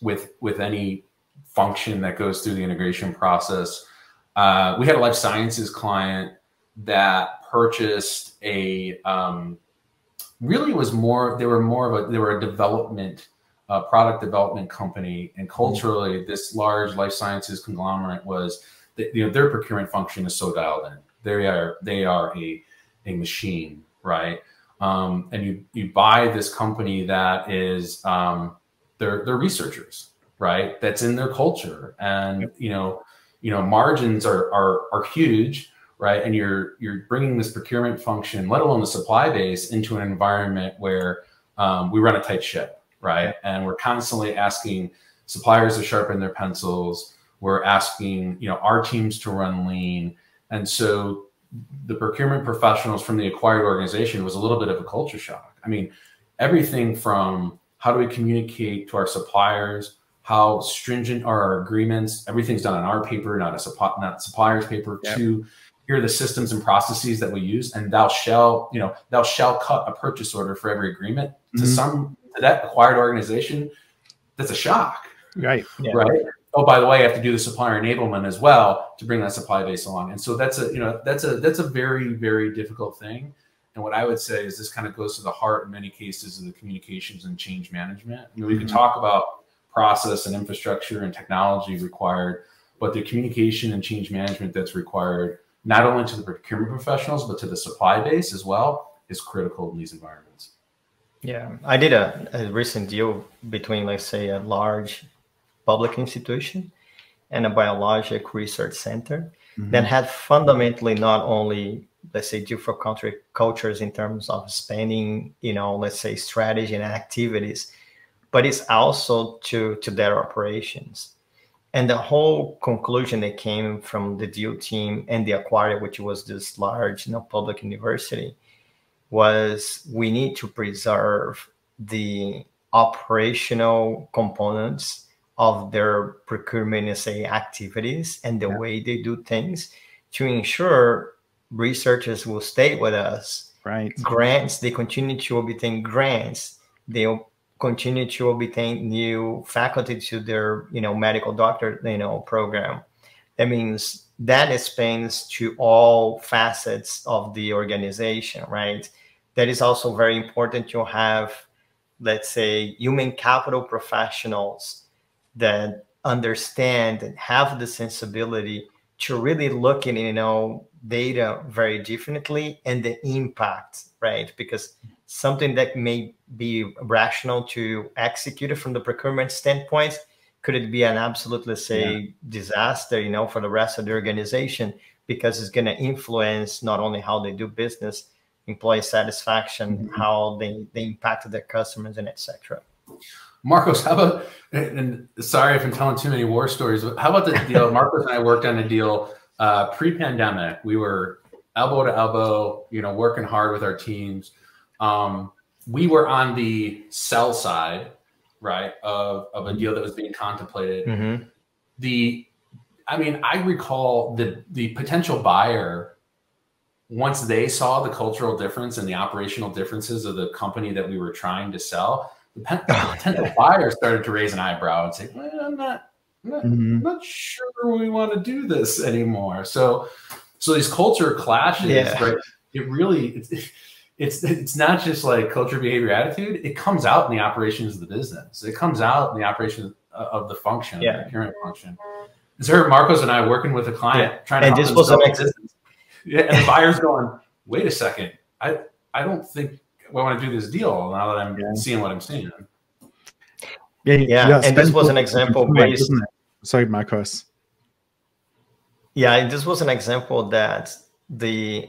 S3: with any function that goes through the integration process. We had a life sciences client that purchased a really was more. They were a development. Product development company, and culturally, this large life sciences conglomerate was, their procurement function is so dialed in. They are a machine, right? And you buy this company that is they're researchers, right? That's in their culture, and margins are huge, right? And you're bringing this procurement function, let alone the supply base, into an environment where we run a tight ship. Right. And we're constantly asking suppliers to sharpen their pencils. We're asking, our teams to run lean. And so the procurement professionals from the acquired organization was a little bit of a culture shock. I mean, everything from how do we communicate to our suppliers, how stringent are our agreements, everything's done on our paper, not supplier's paper, to here are the systems and processes that we use, and thou shall cut a purchase order for every agreement. To that acquired organization, that's a shock, right? Oh, by the way, I have to do the supplier enablement as well to bring that supply base along, and so that's a very, very difficult thing. And what I would say is this kind of goes to the heart in many cases of the communications and change management. I mean, we can talk about process and infrastructure and technology required, but the communication and change management that's required, not only to the procurement professionals but to the supply base as well, is critical in these environments.
S2: Yeah, I did a recent deal between, let's say, a large public institution and a biologic research center that had fundamentally not only, let's say, different country cultures in terms of spending, let's say, strategy and activities, but it's also to their operations. And the whole conclusion that came from the deal team and the acquirer, which was this large, public university, was we need to preserve the operational components of their procurement, say, activities and the way they do things to ensure researchers will stay with us.
S1: Right.
S2: Grants, they continue to obtain grants. They'll continue to obtain new faculty to their, medical doctor, program. That means that expands to all facets of the organization, right? That is also very important to have, let's say, human capital professionals that understand and have the sensibility to really look at, data very differently and the impact, right? Because something that may be rational to execute it from the procurement standpoint could it be an absolute, let's say, disaster, you know, for the rest of the organization, because it's going to influence not only how they do business, employee satisfaction, how they impact their customers, and etc.
S3: Marcos, how about, and sorry if I'm telling too many war stories, but how about the deal? Marcos and I worked on a deal pre-pandemic. We were elbow to elbow, you know, working hard with our teams. We were on the sell side, right, of a deal that was being contemplated. I mean, I recall the potential buyer, once they saw the cultural difference and the operational differences of the company that we were trying to sell, the potential buyer started to raise an eyebrow and say, well, I'm not sure we want to do this anymore. So these culture clashes, right? It really, it's not just like culture, behavior, attitude. It comes out in the operations of the business. It comes out in the operations of the function, the procurement function. So Marcos and I working with a client trying to help them sell business. And the buyer's going, wait a second, I don't think I want to do this deal now that I'm seeing what I'm seeing.
S2: And this was an example based.
S1: Sorry, Marcos.
S2: Yeah, this was an example that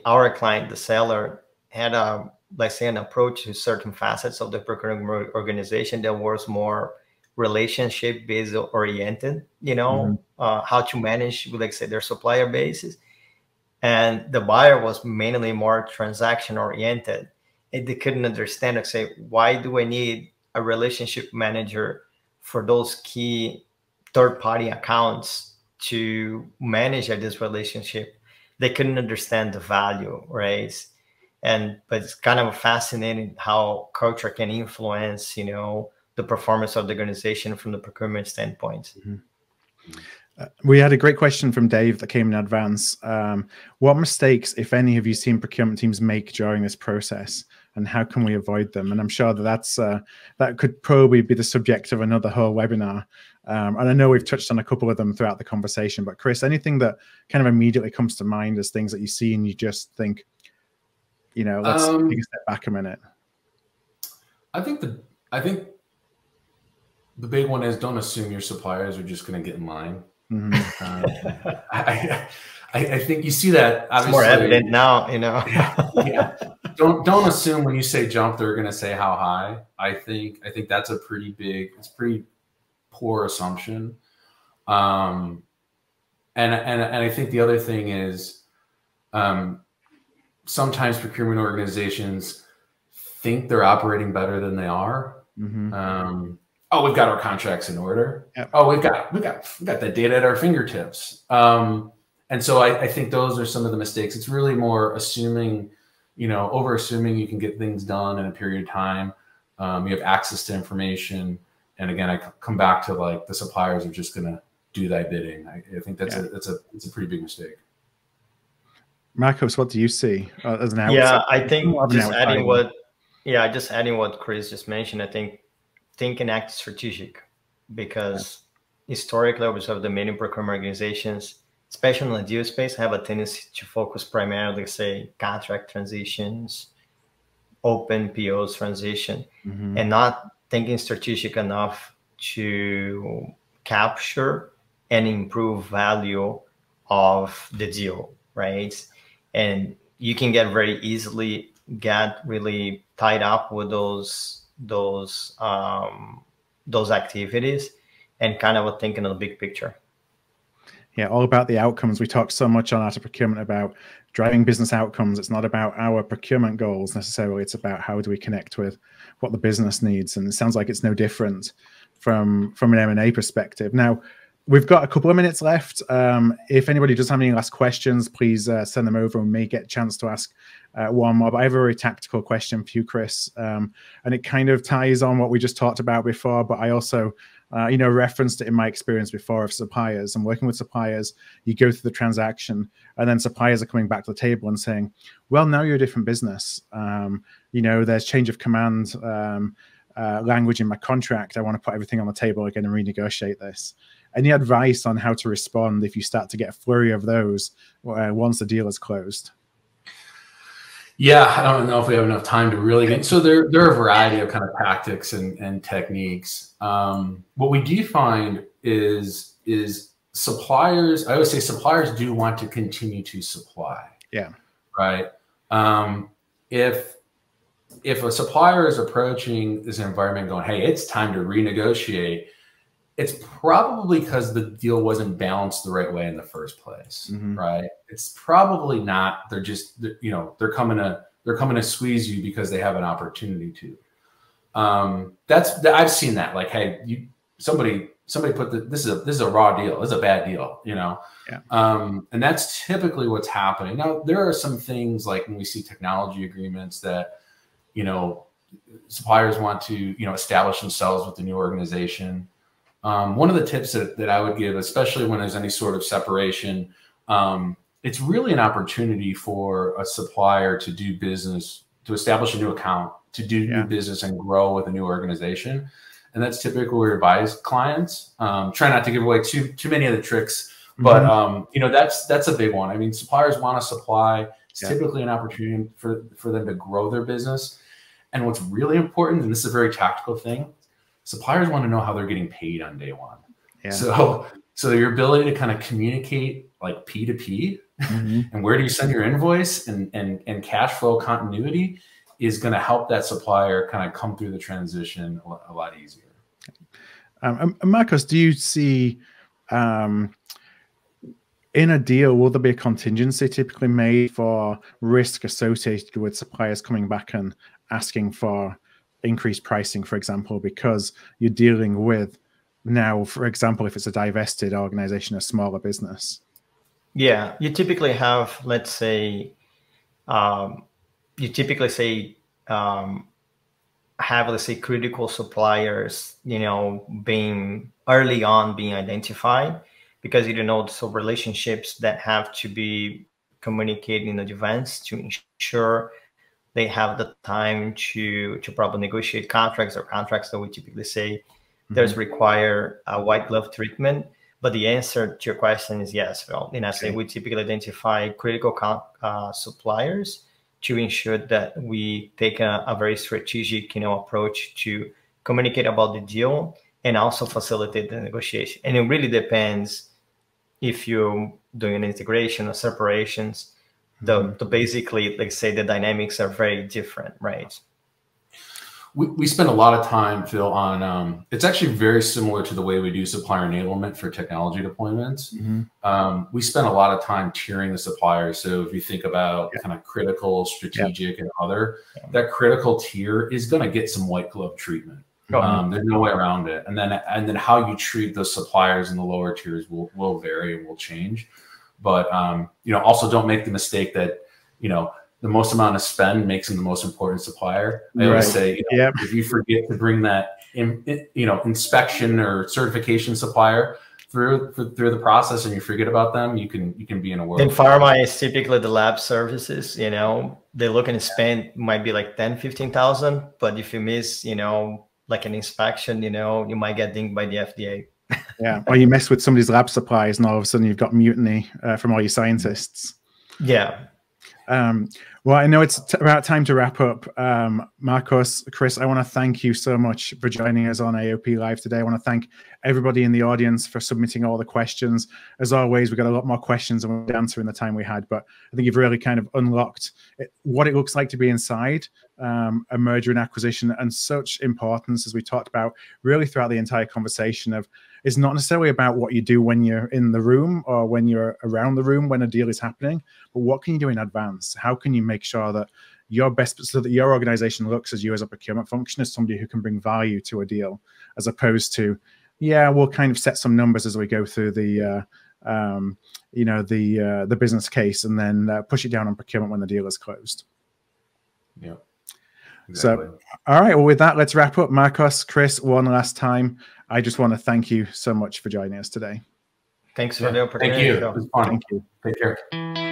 S2: our client, the seller, had a, let's say, an approach to certain facets of the procurement organization that was more relationship based oriented, you know, how to manage, like say, their supplier bases. And the buyer was mainly more transaction oriented. And they couldn't understand, like say, why do I need a relationship manager for those key third-party accounts to manage this relationship? They couldn't understand the value, right? But it's kind of fascinating how culture can influence, you know, the performance of the organization from the procurement standpoint.
S1: We had a great question from Dave that came in advance. What mistakes, if any, have you seen procurement teams make during this process, and how can we avoid them? And I'm sure that that could probably be the subject of another whole webinar. And I know we've touched on a couple of them throughout the conversation, but Chris, anything that kind of immediately comes to mind as things that you see and you just think, you know, let's take a step back a minute.
S3: I think the big one is, don't assume your suppliers are just going to get in line. I think you see that obviously. It's
S2: more evident now, you know.
S3: Don't assume when you say jump, they're going to say how high. I think that's a pretty poor assumption. And I think the other thing is, sometimes procurement organizations think they're operating better than they are. Oh, we've got our contracts in order. Oh, we've got the data at our fingertips. And so I think those are some of the mistakes. It's really more assuming, you know, over assuming you can get things done in a period of time. You have access to information. And again, I come back to like the suppliers are just going to do thy bidding. I think that's a pretty big mistake.
S1: Marcos, what do you see as an outsider?
S2: Yeah, I think just adding what Chris just mentioned, I think and act strategic, because historically, obviously, the many procurement organizations, especially in the deal space, have a tendency to focus primarily, say, contract transitions, open POs transition, and not thinking strategic enough to capture and improve value of the deal, right? And you can get very easily really tied up with those activities and kind of thinking of the big picture.
S1: Yeah, all about the outcomes. We talked so much on Art of Procurement about driving business outcomes. It's not about our procurement goals necessarily. It's about how do we connect with what the business needs. And it sounds like it's no different from an M&A perspective. Now, we've got a couple of minutes left. If anybody does have any last questions, please send them over. We may get a chance to ask one more. But I have a very tactical question for you, Chris. And it kind of ties on what we just talked about before, but I also you know, referenced it in my experience before of suppliers. I'm working with suppliers. You go through the transaction, and then suppliers are coming back to the table and saying, well, now you're a different business. You know, there's change of command language in my contract. I want to put everything on the table again and renegotiate this. Any advice on how to respond if you start to get a flurry of those once the deal is closed?
S3: Yeah, I don't know if we have enough time to really get. So there are a variety of kind of tactics and techniques. What we do find is suppliers. I always say suppliers do want to continue to supply.
S1: Yeah.
S3: Right. If a supplier is approaching this environment going, hey, it's time to renegotiate, it's probably because the deal wasn't balanced the right way in the first place, right? It's probably not. They're just, you know, they're coming to squeeze you because they have an opportunity to. I've seen that. Like, hey, somebody put this is a raw deal. This is a bad deal, you know.
S1: Yeah.
S3: And that's typically what's happening. Now, there are some things like when we see technology agreements that, you know, suppliers want to, you know, establish themselves with the new organization. One of the tips that I would give, especially when there's any sort of separation, it's really an opportunity for a supplier to do business, to establish a new account, to do new business and grow with a new organization. And that's typically where we advise clients. Try not to give away too many of the tricks, but you know, that's a big one. I mean, suppliers want to supply. It's typically an opportunity for them to grow their business. And what's really important, and this is a very tactical thing, suppliers want to know how they're getting paid on day one. Yeah. So your ability to kind of communicate like P2P and where do you send your invoice and cash flow continuity is going to help that supplier kind of come through the transition a lot easier.
S1: Marcos, do you see in a deal, will there be a contingency typically made for risk associated with suppliers coming back and asking for increased pricing, for example, because you're dealing with now, for example, if it's a divested organization, a smaller business?
S2: Yeah, you typically have, let's say, have, let's say, critical suppliers, you know, being early on being identified, because you know, so relationships that have to be communicated in advance to ensure they have the time to probably negotiate contracts, or contracts that we typically say there's require a white glove treatment. But the answer to your question is yes. Well, in essence, we typically identify critical suppliers to ensure that we take a very strategic, you know, approach to communicate about the deal and also facilitate the negotiation. And it really depends if you're doing an integration or separations. Basically, like say, the dynamics are very different, right?
S3: We spend a lot of time, Phil, on it's actually very similar to the way we do supplier enablement for technology deployments. We spend a lot of time tiering the suppliers. So if you think about kind of critical, strategic, and other, that critical tier is going to get some white glove treatment. There's no way around it. And then how you treat those suppliers in the lower tiers will vary and will change. But you know, also don't make the mistake that, you know, the most amount of spend makes them the most important supplier. I always say, you know, if you forget to bring that inspection or certification supplier through the process and you forget about them, you can be in a world.
S2: In pharma, it's typically the lab services. You know, they're looking to spend might be like 10,000-15,000, but if you miss, you know, like an inspection, you know, you might get dinged by the FDA.
S1: Yeah, or you mess with somebody's lab supplies and all of a sudden you've got mutiny from all your scientists.
S2: Yeah.
S1: Well, I know it's about time to wrap up. Marcos, Chris, I want to thank you so much for joining us on AOP Live today. I want to thank everybody in the audience for submitting all the questions. As always, we've got a lot more questions than we'll answer in the time we had, but I think you've really kind of unlocked what it looks like to be inside a merger and acquisition, and such importance, as we talked about really throughout the entire conversation, of it's not necessarily about what you do when you're in the room or when you're around the room when a deal is happening, but what can you do in advance? How can you make sure that your best, so that your organization looks as you as a procurement function as somebody who can bring value to a deal, as opposed to, yeah, we'll kind of set some numbers as we go through the the business case and then push it down on procurement when the deal is closed.
S3: Yeah. Exactly.
S1: So, all right. Well, with that, let's wrap up. Marcos, Chris, one last time, I just want to thank you so much for joining us today.
S2: Thanks for the opportunity.
S3: Thank you. It was fun.
S1: Thank you.
S3: Take care.